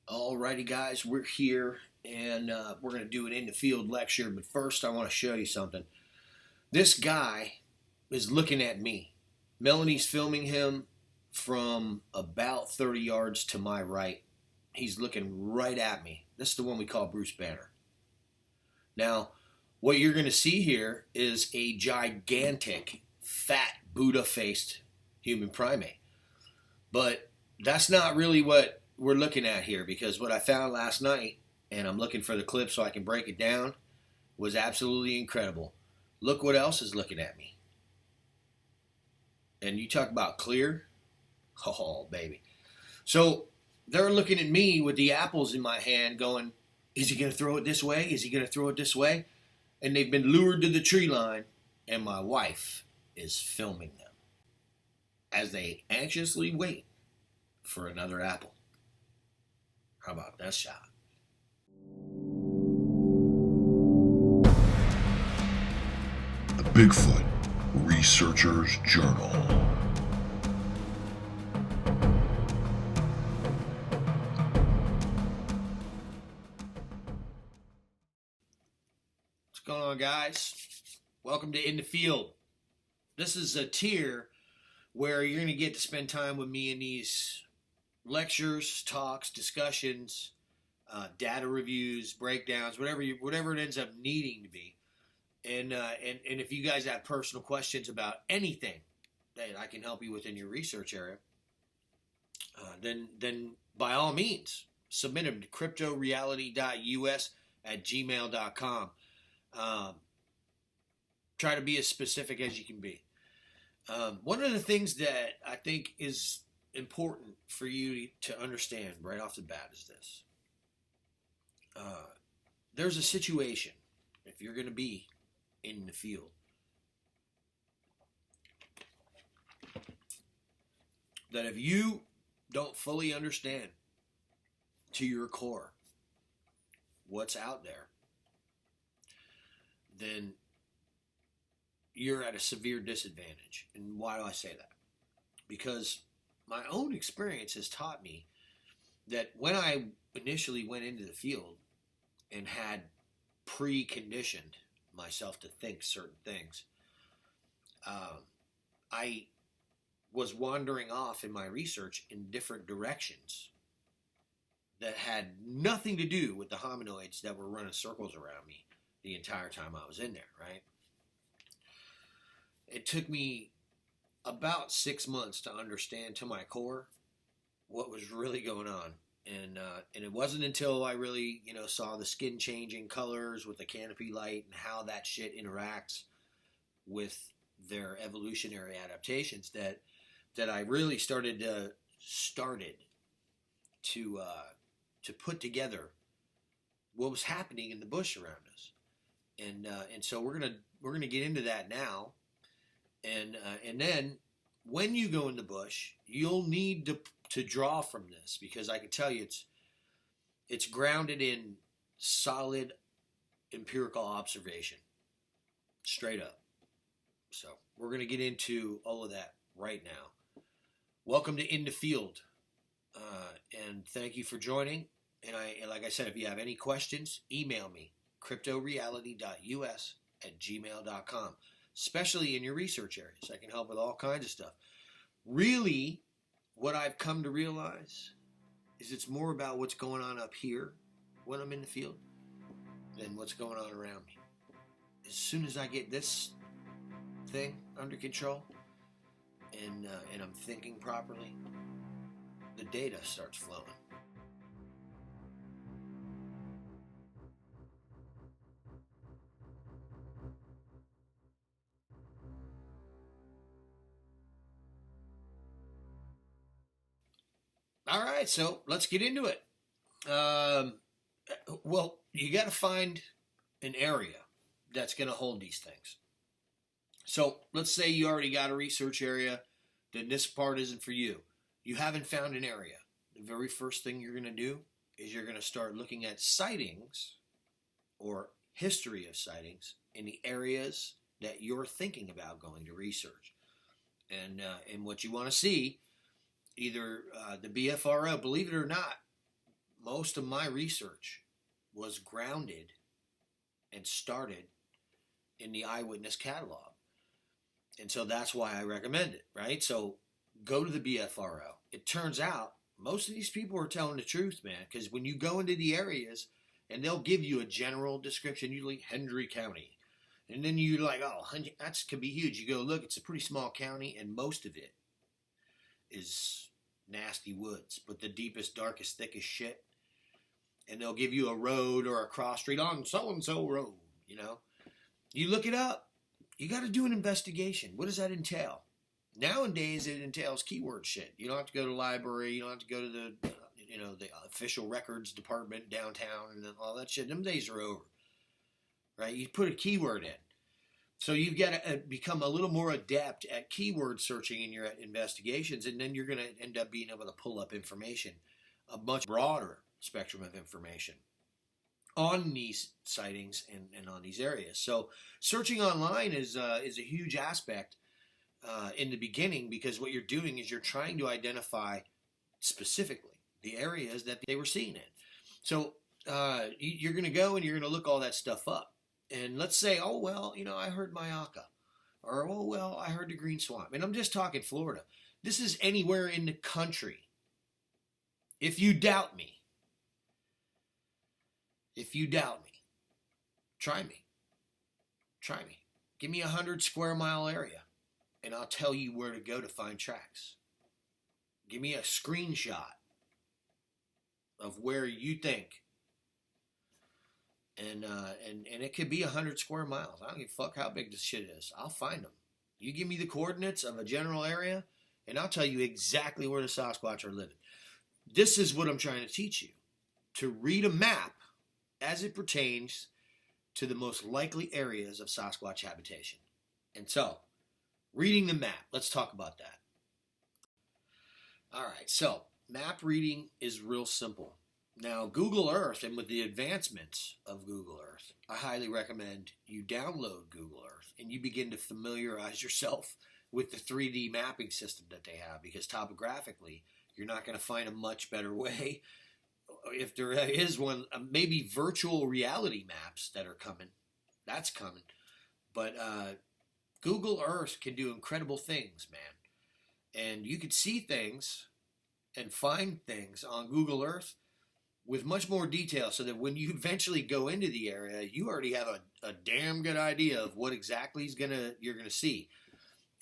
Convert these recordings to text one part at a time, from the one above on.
Alrighty, guys, we're here and we're going to do an in the field lecture. But first, I want to show you something. This guy is looking at me. Melanie's filming him from about 30 yards to my right. He's looking right at me. This is the one we call Bruce Banner. Now, what you're going to see here is a gigantic, fat, Buddha faced human primate. But that's not really what we're looking at here, because what I found last night, and I'm looking for the clip so I can break it down, was absolutely incredible. Look what else is looking at me. And you talk about clear. Oh, baby. So they're looking at me with the apples in my hand going, is he going to throw it this way? Is he going to throw it this way? And they've been lured to the tree line, and my wife is filming them as they anxiously wait for another apple. How about that shot? The Bigfoot Researcher's Journal. What's going on, guys? Welcome to In the Field. This is a tier where you're going to get to spend time with me in these lectures, talks, discussions, data reviews, breakdowns, whatever it ends up needing to be. And if you guys have personal questions about anything that I can help you with in your research area, then by all means, submit them to cryptoreality.us@gmail.com. Try to be as specific as you can be. One of the things that I think is important for you to understand right off the bat is this. There's a situation, if you're going to be in the field, that if you don't fully understand to your core what's out there, then you're at a severe disadvantage. And why do I say that? Because my own experience has taught me that when I initially went into the field and had preconditioned myself to think certain things, I was wandering off in my research in different directions that had nothing to do with the hominoids that were running circles around me the entire time I was in there, right? It took me about 6 months to understand to my core what was really going on. And it wasn't until I really, saw the skin changing colors with the canopy light and how that shit interacts with their evolutionary adaptations that I really started to put together what was happening in the bush around us. And so we're gonna get into that now. And then when you go in the bush, you'll need to draw from this, because I can tell you it's grounded in solid empirical observation, straight up. So we're going to get into all of that right now. Welcome to In the Field, and thank you for joining. And like I said, if you have any questions, email me, cryptoreality.us@gmail.com, especially in your research areas. I can help with all kinds of stuff. Really, what I've come to realize is it's more about what's going on up here when I'm in the field than what's going on around me. As soon as I get this thing under control and I'm thinking properly, the data starts flowing. All right, so let's get into it. Well, you got to find an area that's going to hold these things. So let's say you already got a research area, then this part isn't for you. You haven't found an area. The very first thing you're going to do is you're going to start looking at sightings or history of sightings in the areas that you're thinking about going to research. And what you want to see, either the BFRO, believe it or not, most of my research was grounded and started in the eyewitness catalog. And so that's why I recommend it, right? So go to the BFRO. It turns out most of these people are telling the truth, man, because when you go into the areas and they'll give you a general description, usually Hendry County. And then you're like, oh, that could be huge. You go, look, it's a pretty small county, and most of it is nasty woods, but the deepest, darkest, thickest shit. And they'll give you a road or a cross street on so-and-so road, you know. You look it up. You got to do an investigation. What does that entail? Nowadays, it entails keyword shit. You don't have to go to the library. You don't have to go to the official records department downtown and all that shit. Them days are over, right? You put a keyword in. So you've got to become a little more adept at keyword searching in your investigations, and then you're going to end up being able to pull up information, a much broader spectrum of information on these sightings and on these areas. So searching online is a huge aspect in the beginning, because what you're doing is you're trying to identify specifically the areas that they were seen in. So you're going to go and you're going to look all that stuff up. And let's say, oh, well, I heard Mayaka. Or, oh, well, I heard the Green Swamp. And I'm just talking Florida. This is anywhere in the country. If you doubt me, try me. Try me. Give me 100 square mile area, and I'll tell you where to go to find tracks. Give me a screenshot of where you think. And it could be 100 square miles. I don't give a fuck how big this shit is. I'll find them. You give me the coordinates of a general area, and I'll tell you exactly where the Sasquatch are living. This is what I'm trying to teach you. To read a map as it pertains to the most likely areas of Sasquatch habitation. And so, reading the map. Let's talk about that. All right, so map reading is real simple. Now, Google Earth, and with the advancements of Google Earth, I highly recommend you download Google Earth and you begin to familiarize yourself with the 3D mapping system that they have, because topographically, you're not going to find a much better way. If there is one, maybe virtual reality maps that are coming. That's coming. But Google Earth can do incredible things, man. And you can see things and find things on Google Earth with much more detail, so that when you eventually go into the area, you already have a damn good idea of what exactly you're gonna see.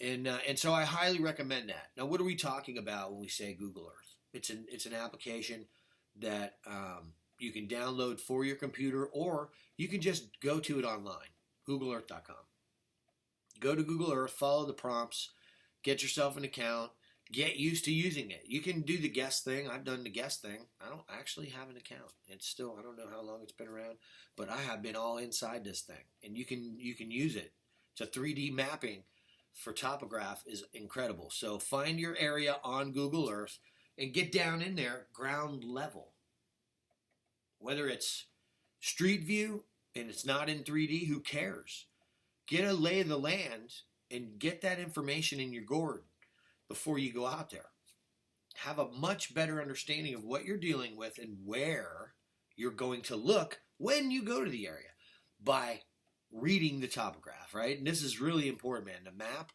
And so I highly recommend that. Now, what are we talking about when we say Google Earth? It's an application that you can download for your computer, or you can just go to it online, googleearth.com. Go to Google Earth, follow the prompts, get yourself an account, get used to using it. You can do the guest thing. I've done the guest thing. I don't actually have an account. It's still, I don't know how long it's been around, but I have been all inside this thing. And you can use it. It's a 3D mapping for topograph is incredible. So find your area on Google Earth and get down in there ground level. Whether it's street view and it's not in 3D, who cares? Get a lay of the land and get that information in your gourd before you go out there. Have a much better understanding of what you're dealing with and where you're going to look when you go to the area by reading the topograph, right? And this is really important, man. The map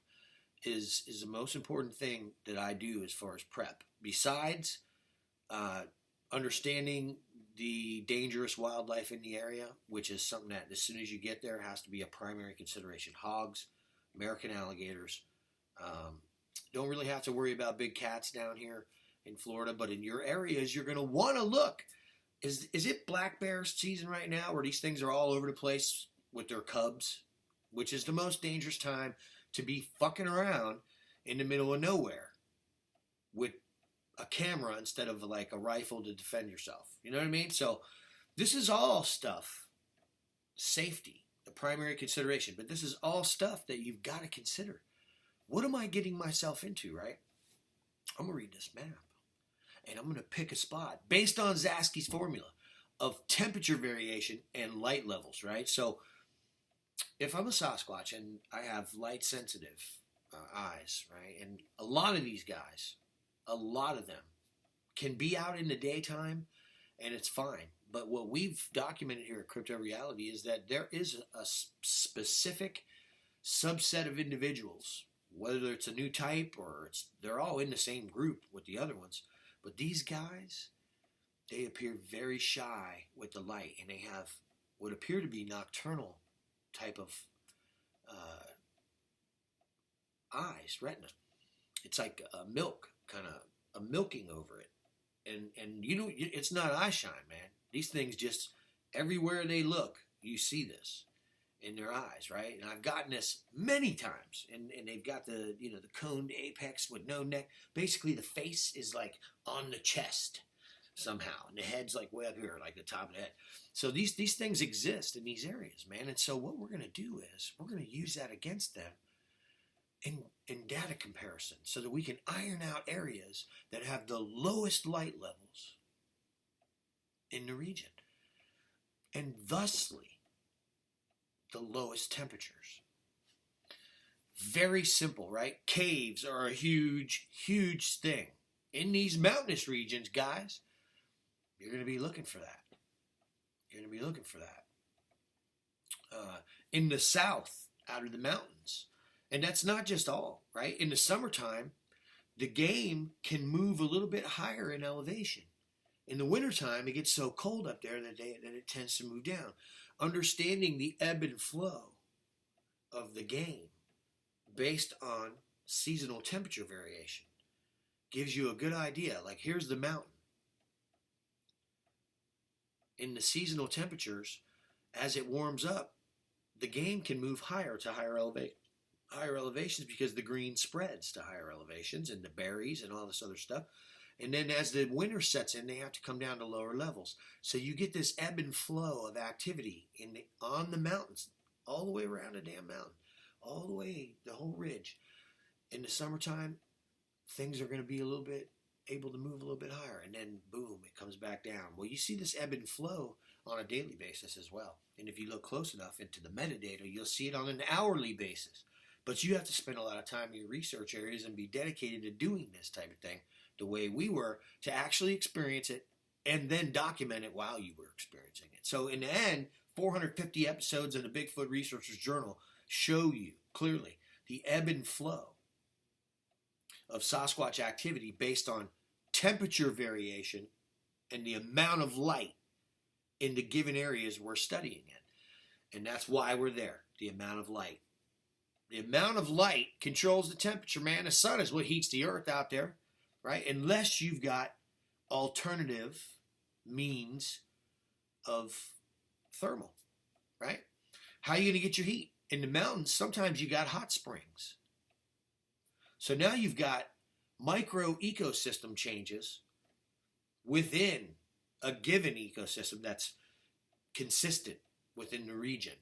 is the most important thing that I do as far as prep. Besides understanding the dangerous wildlife in the area, which is something that as soon as you get there has to be a primary consideration. Hogs, American alligators. Don't really have to worry about big cats down here in Florida, but in your areas, you're going to want to look. Is it black bear season right now, where these things are all over the place with their cubs, which is the most dangerous time to be fucking around in the middle of nowhere with a camera instead of like a rifle to defend yourself. You know what I mean? So this is all stuff, safety, the primary consideration, but this is all stuff that you've got to consider. What am I getting myself into, right? I'm going to read this map, and I'm going to pick a spot based on Zaskey's formula of temperature variation and light levels, right? So if I'm a Sasquatch and I have light-sensitive eyes, right, and a lot of these guys, a lot of them, can be out in the daytime and it's fine. But what we've documented here at Crypto Reality is that there is a specific subset of individuals, whether it's a new type or they're all in the same group with the other ones. But these guys, they appear very shy with the light, and they have what appear to be nocturnal type of eyes, retina. It's like a milk, kind of a milking over it. And you know, it's not eye shine, man. These things just, everywhere they look, you see this in their eyes, right? And I've gotten this many times, and they've got the, you know, the coned apex with no neck. Basically, the face is like on the chest somehow, and the head's like way up here, like the top of the head. So these things exist in these areas, man. And so what we're going to do is we're going to use that against them in data comparison, so that we can iron out areas that have the lowest light levels in the region, and thusly the lowest temperatures. Very simple, right? Caves are a huge, huge thing. In these mountainous regions, guys, you're going to be looking for that. You're going to be looking for that. In the south, out of the mountains. And that's not just all, right? In the summertime, the game can move a little bit higher in elevation. In the wintertime, it gets so cold up there that it tends to move down. Understanding the ebb and flow of the game based on seasonal temperature variation gives you a good idea. Like, here's the mountain. In the seasonal temperatures, as it warms up, the game can move higher to higher elevations because the green spreads to higher elevations, and the berries and all this other stuff. And then as the winter sets in, they have to come down to lower levels. So you get this ebb and flow of activity on the mountains, all the way around the damn mountain, all the way, the whole ridge. In the summertime, things are going to be a little bit able to move a little bit higher, and then boom, it comes back down. Well, you see this ebb and flow on a daily basis as well. And if you look close enough into the metadata, you'll see it on an hourly basis. But you have to spend a lot of time in your research areas and be dedicated to doing this type of thing the way we were, to actually experience it and then document it while you were experiencing it. So in the end, 450 episodes in the Bigfoot Researchers Journal show you clearly the ebb and flow of Sasquatch activity based on temperature variation and the amount of light in the given areas we're studying in. And that's why we're there, the amount of light. The amount of light controls the temperature, man. The sun is what heats the earth out there, right? Unless you've got alternative means of thermal, right? How are you going to get your heat? In the mountains, sometimes you got hot springs. So now you've got micro ecosystem changes within a given ecosystem that's consistent within the region.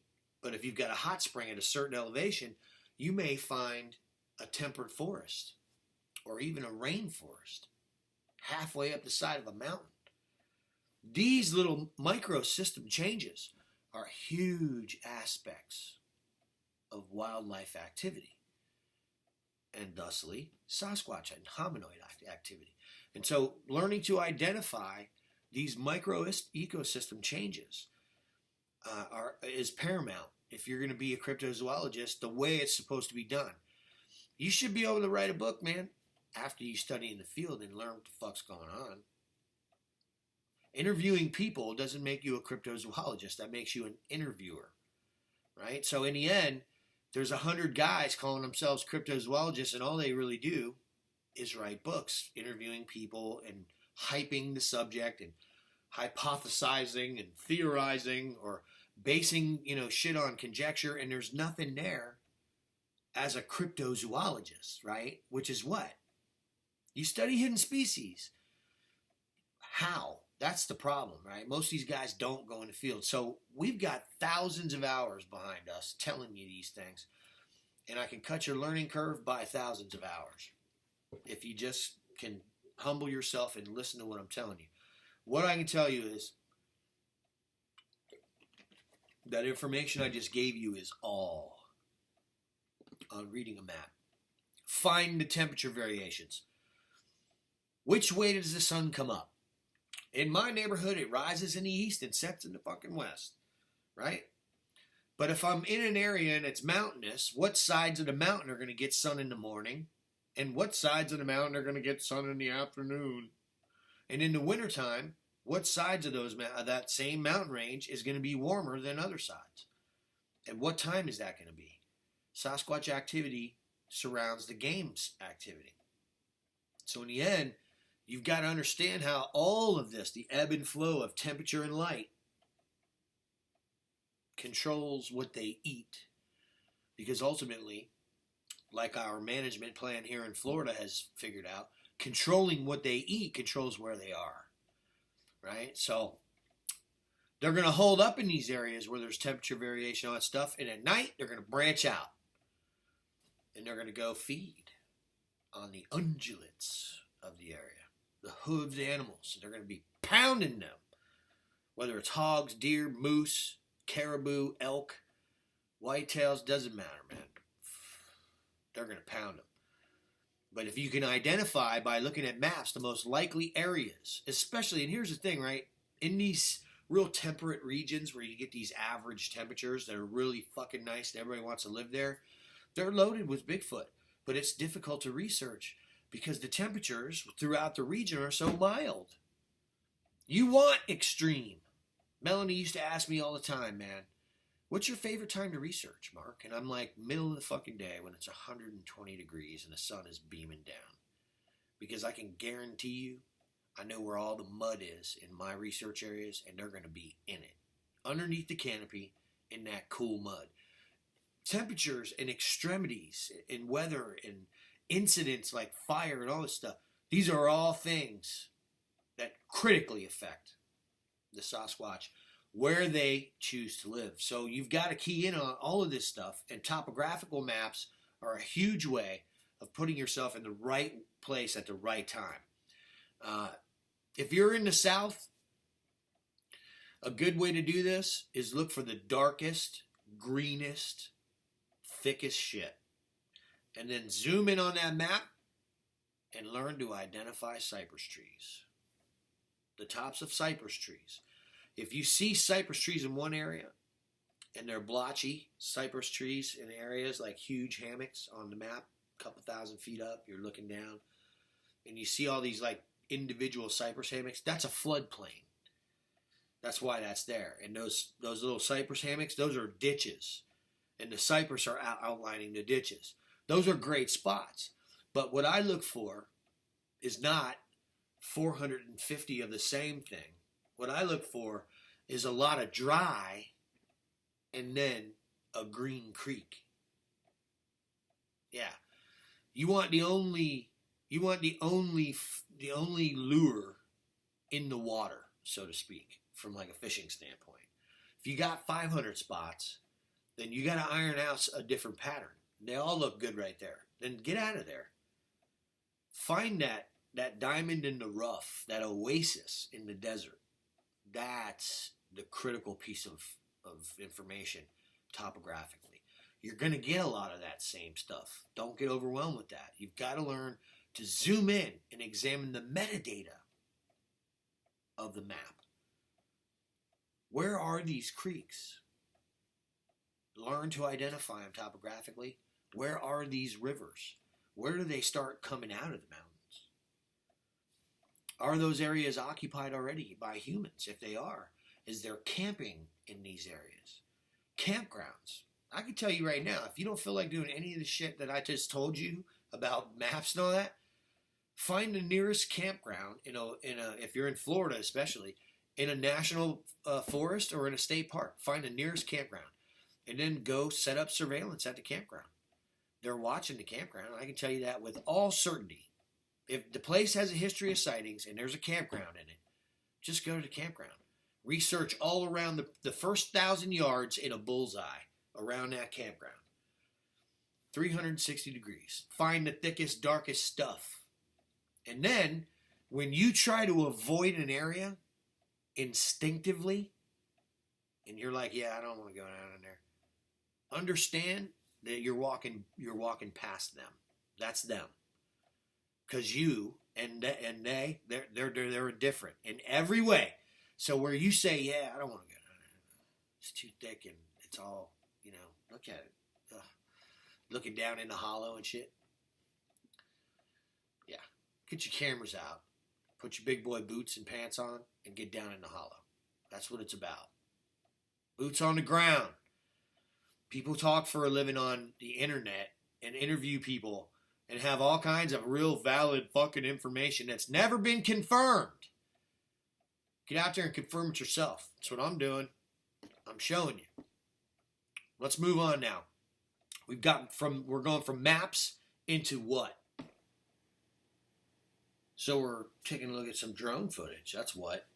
But if you've got a hot spring at a certain elevation, you may find a temperate forest or even a rainforest halfway up the side of a mountain. These little microsystem changes are huge aspects of wildlife activity, and thusly Sasquatch and hominoid activity. And so learning to identify these micro ecosystem changes is paramount if you're going to be a cryptozoologist the way it's supposed to be done. You should be able to write a book, man, after you study in the field and learn what the fuck's going on. Interviewing people doesn't make you a cryptozoologist. That makes you an interviewer, right? So in the end, there's 100 guys calling themselves cryptozoologists, and all they really do is write books, interviewing people and hyping the subject and hypothesizing and theorizing or basing, shit on conjecture, and there's nothing there as a cryptozoologist, right? Which is what? You study hidden species. How? That's the problem, right? Most of these guys don't go in the field. So we've got thousands of hours behind us telling you these things, and I can cut your learning curve by thousands of hours if you just can humble yourself and listen to what I'm telling you. What I can tell you is that information I just gave you is all on reading a map. Find the temperature variations. Which way does the sun come up? In my neighborhood, it rises in the east and sets in the fucking west, right? But if I'm in an area and it's mountainous, what sides of the mountain are going to get sun in the morning? And what sides of the mountain are going to get sun in the afternoon? And in the wintertime, what sides of that same mountain range is going to be warmer than other sides? And what time is that going to be? Sasquatch activity surrounds the game's activity. So in the end, you've got to understand how all of this, the ebb and flow of temperature and light, controls what they eat. Because ultimately, like our management plan here in Florida has figured out, controlling what they eat controls where they are. Right? So they're going to hold up in these areas where there's temperature variation, all that stuff, and at night they're going to branch out. And they're going to go feed on the ungulates of the area, the hooved animals. They're going to be pounding them, whether it's hogs, deer, moose, caribou, elk, whitetails, doesn't matter, man. They're going to pound them. But if you can identify by looking at maps the most likely areas, especially, and here's the thing, right? In these real temperate regions where you get these average temperatures that are really fucking nice and everybody wants to live there, they're loaded with Bigfoot. But it's difficult to research because the temperatures throughout the region are so mild. You want extreme. Melanie used to ask me all the time, man, what's your favorite time to research, Mark? And I'm like, middle of the fucking day when it's 120 degrees and the sun is beaming down. Because I can guarantee you, I know where all the mud is in my research areas, and they're going to be in it. Underneath the canopy, in that cool mud. Temperatures and extremities and weather and incidents like fire and all this stuff, these are all things that critically affect the Sasquatch, where they choose to live. So you've got to key in on all of this stuff, and topographical maps are a huge way of putting yourself in the right place at the right time. If you're in the South, a good way to do this is look for the darkest, greenest, thickest shit. And then zoom in on that map and learn to identify cypress trees. The tops of cypress trees. If you see cypress trees in one area and they're blotchy cypress trees in areas like huge hammocks on the map, a couple thousand feet up, you're looking down, and you see all these like individual cypress hammocks, that's a floodplain. That's why that's there. And those little cypress hammocks, those are ditches. And the cypress are outlining the ditches. Those are great spots. But what I look for is not 450 of the same thing. What I look for is a lot of dry and then a green creek. Yeah. You want the only lure in the water, so to speak, from like a fishing standpoint. If you got 500 spots, then you got to iron out a different pattern. They all look good right there. Then get out of there. Find that diamond in the rough, that oasis in the desert. That's the critical piece of information topographically. You're going to get a lot of that same stuff. Don't get overwhelmed with that. You've got to learn to zoom in and examine the metadata of the map. Where are these creeks? Learn to identify them topographically. Where are these rivers? Where do they start coming out of the mountains? Are those areas occupied already by humans? If they are, is there camping in these areas? Campgrounds. I can tell you right now, if you don't feel like doing any of the shit that I just told you about maps and all that, find the nearest campground, if you're in Florida especially, in a national forest or in a state park. Find the nearest campground. And then go set up surveillance at the campground. They're watching the campground. I can tell you that with all certainty. If the place has a history of sightings and there's a campground in it, just go to the campground. Research all around the first 1,000 yards in a bullseye around that campground. 360 degrees. Find the thickest, darkest stuff. And then, when you try to avoid an area instinctively, and you're like, yeah, I don't want to go down in there, understand that you're walking past them. That's them. because you and they're different in every way. So where you say, yeah, I don't want to go, it's too thick and it's all, look at it, looking down in the hollow and shit. Yeah, get your cameras out, put your big boy boots and pants on, and get down in the hollow. That's what it's about. Boots on the ground. People talk for a living on the internet and interview people and have all kinds of real valid fucking information that's never been confirmed. Get out there and confirm it yourself. That's what I'm doing. I'm showing you. Let's move on now. We're going from maps into what? So we're taking a look at some drone footage. That's what.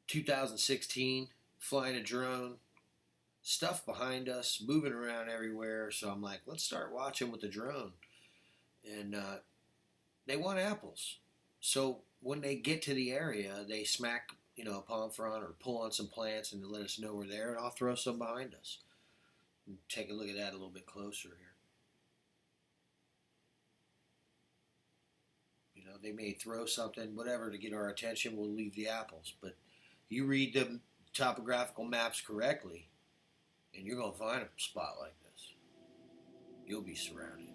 2016, flying a drone. Stuff behind us, moving around everywhere. So I'm like, let's start watching with the drone. And they want apples. So when they get to the area, they smack, a palm frond or pull on some plants and let us know we're there, and I'll throw some behind us. And take a look at that a little bit closer here. They may throw something, whatever, to get our attention. We'll leave the apples. But you read the topographical maps correctly, and you're going to find a spot like this. You'll be surrounded.